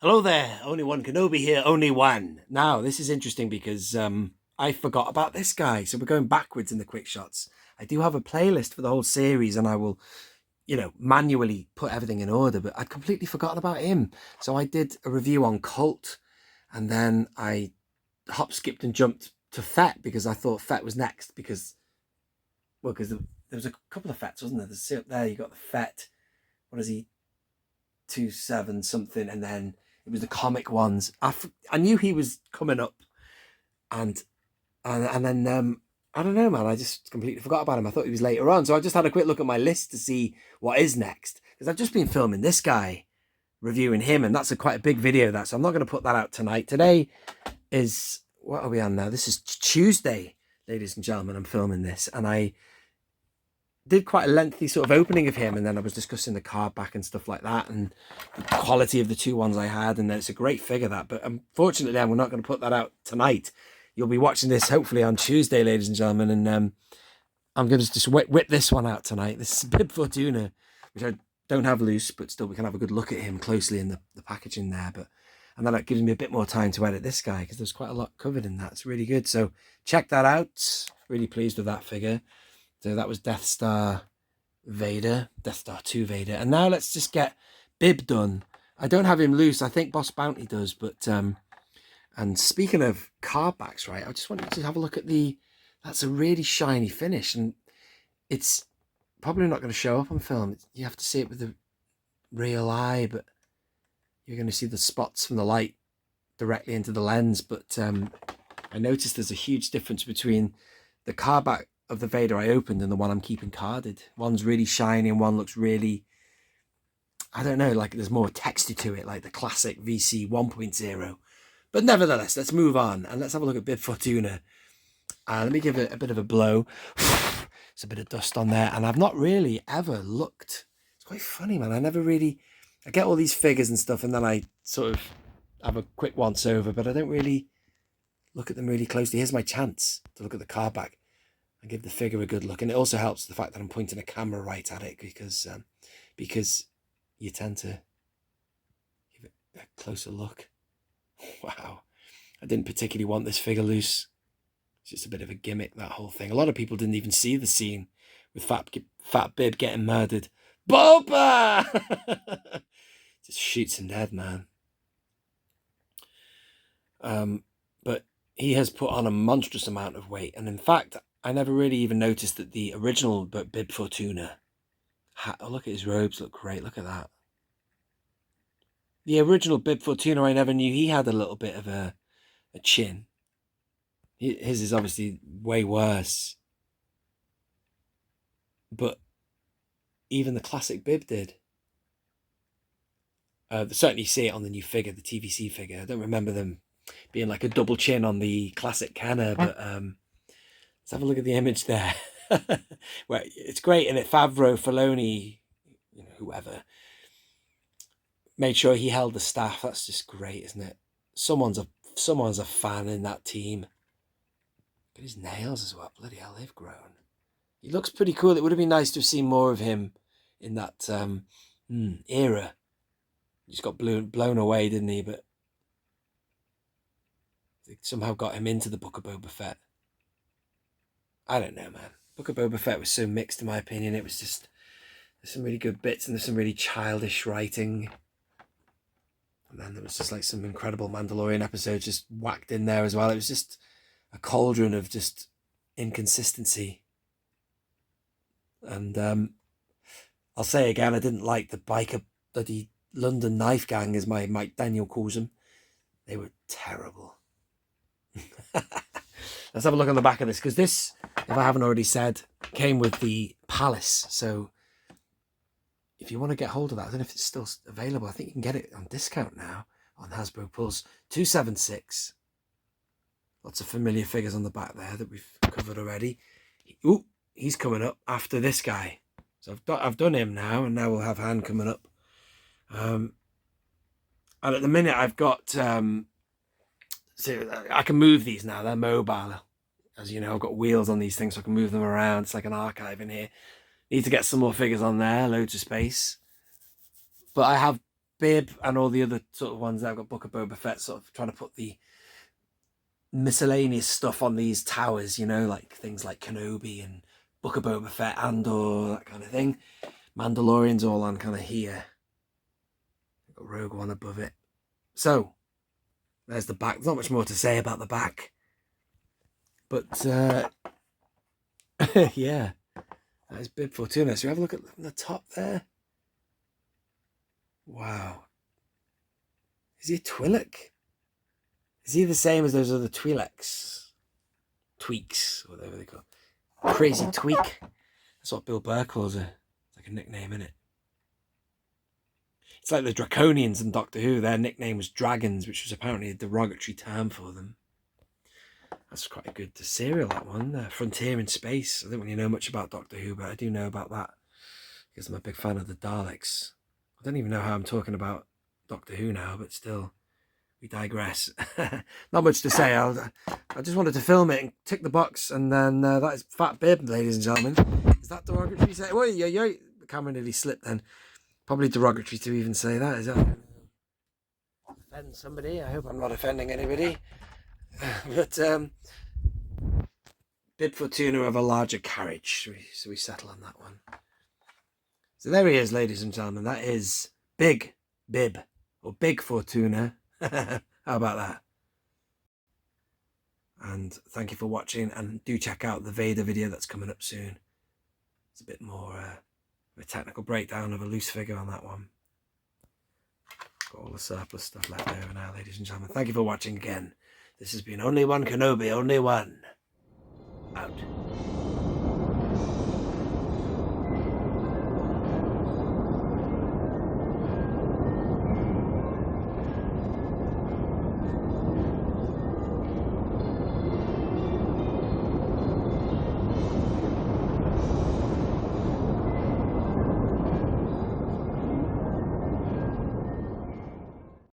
Hello there, only one Kenobi here, only one. Now, this is interesting because I forgot about this guy, so we're going backwards in the quick shots. I do have a playlist for the whole series, and I will, manually put everything in order, but I'd completely forgotten about him. So I did a review on Cult, and then I hop, skipped, and jumped to Fett because I thought Fett was next because there was a couple of Fets, wasn't there? There you got the Fett. What is he? 27 something, and then it was the comic ones. I knew he was coming up, and then I don't know, man. I just completely forgot about him. I thought he was later on, so I just had a quick look at my list to see what is next because I've just been filming this guy, reviewing him, and that's quite a big video. So I'm not going to put that out tonight. Today is, what are we on now? This is Tuesday, ladies and gentlemen. I'm filming this, and I did quite a lengthy sort of opening of him, and then I was discussing the card back and stuff like that, and the quality of the two ones I had, and then it's a great figure, that, but unfortunately we're not going to put that out tonight. You'll be watching this hopefully on Tuesday, ladies and gentlemen, and I'm going to just whip this one out tonight. This is Bib Fortuna, which I don't have loose, but still we can have a good look at him closely in the packaging there, and then that gives me a bit more time to edit this guy because there's quite a lot covered in that. It's really good, so check that out. Really pleased with that figure. So that was Death Star Vader, Death Star 2 Vader. And now let's just get Bib done. I don't have him loose. I think Boss Bounty does. But, and speaking of card backs, right, I just wanted to have a look at that's a really shiny finish. And it's probably not going to show up on film. You have to see it with the real eye, but you're going to see the spots from the light directly into the lens. But I noticed there's a huge difference between the card back of the Vader I opened and the one I'm keeping carded. One's really shiny and one looks really, I don't know, like there's more texture to it, like the classic VC 1.0. But nevertheless, let's move on and let's have a look at Bib Fortuna. Let me give it a bit of a blow. There's a bit of dust on there, and I've not really ever looked. It's quite funny, man. I get all these figures and stuff, and then I sort of have a quick once over, but I don't really look at them really closely. Here's my chance to look at the card back and give the figure a good look. And it also helps the fact that I'm pointing a camera right at it because you tend to give it a closer look. Wow. I didn't particularly want this figure loose. It's just a bit of a gimmick, that whole thing. A lot of people didn't even see the scene with Fat Bib getting murdered. Boba! Just shoots him dead, man. But he has put on a monstrous amount of weight. And in fact, I never really even noticed that the original Bib Fortuna, oh, look at his robes, look great, look at that. The original Bib Fortuna, I never knew he had a little bit of a chin. His is obviously way worse. But even the classic Bib did. Certainly you see it on the new figure, the TVC figure. I don't remember them being like a double chin on the classic Kenner, but let's have a look at the image there. Well, it's great, and Favreau, Filoni, whoever made sure he held the staff. That's just great, isn't it? Someone's a fan in that team. Look at his nails as well. Bloody hell, they've grown. He looks pretty cool. It would have been nice to have seen more of him in that era. He just got blown away, didn't he? But they somehow got him into the Book of Boba Fett. I don't know, man. Book of Boba Fett was so mixed, in my opinion. It was just, there's some really good bits and there's some really childish writing. And then there was just like some incredible Mandalorian episodes just whacked in there as well. It was just a cauldron of just inconsistency. And I'll say again, I didn't like the biker bloody London knife gang, as my Mike Daniel calls them. They were terrible. Let's have a look on the back of this, because this, if I haven't already said, came with the Palace. So if you want to get hold of that, I don't know if it's still available. I think you can get it on discount now on Hasbro Pulse 276. Lots of familiar figures on the back there that we've covered already. Ooh, he's coming up after this guy. So I've done him now, and now we'll have Han coming up. And at the minute I've got, so I can move these now. They're mobile. As you know, I've got wheels on these things, so I can move them around. It's like an archive in here. Need to get some more figures on there. Loads of space. But I have Bib and all the other sort of ones that I've got Book of Boba Fett, sort of trying to put the miscellaneous stuff on these towers, you know, like things like Kenobi and Book of Boba Fett, Andor, that kind of thing. Mandalorian's all on kind of here. I've got Rogue One above it. So, there's the back. There's not much more to say about the back. But, yeah. That is Bib Fortuna. So we have a look at the top there. Wow. Is he a Twi'lek? Is he the same as those other Twi'leks? Tweaks, whatever they call it. Crazy Tweak. That's what Bill Burr calls her. It's like a nickname, isn't it? It's like the Draconians in Doctor Who. Their nickname was Dragons, which was apparently a derogatory term for them. That's quite a good serial, that one. Frontier in Space. I don't really know much about Doctor Who, but I do know about that because I'm a big fan of the Daleks. I don't even know how I'm talking about Doctor Who now, but still, we digress. Not much to say. I just wanted to film it and tick the box, and then that is Fat Bib, ladies and gentlemen. Is that derogatory to say? Well, yeah, the camera nearly slipped then. Probably derogatory to even say that. Is that offend somebody? I hope I'm not offending anybody. But Bib Fortuna of a larger carriage, so we settle on that one. So there he is, ladies and gentlemen. That is Big Bib, or Big Fortuna. How about that? And thank you for watching, and do check out the Vader video that's coming up soon. It's a bit more of a technical breakdown of a loose figure on that one. Got all the surplus stuff left over now, ladies and gentlemen. Thank you for watching again. This has been Only One Kenobi, Only One. Out.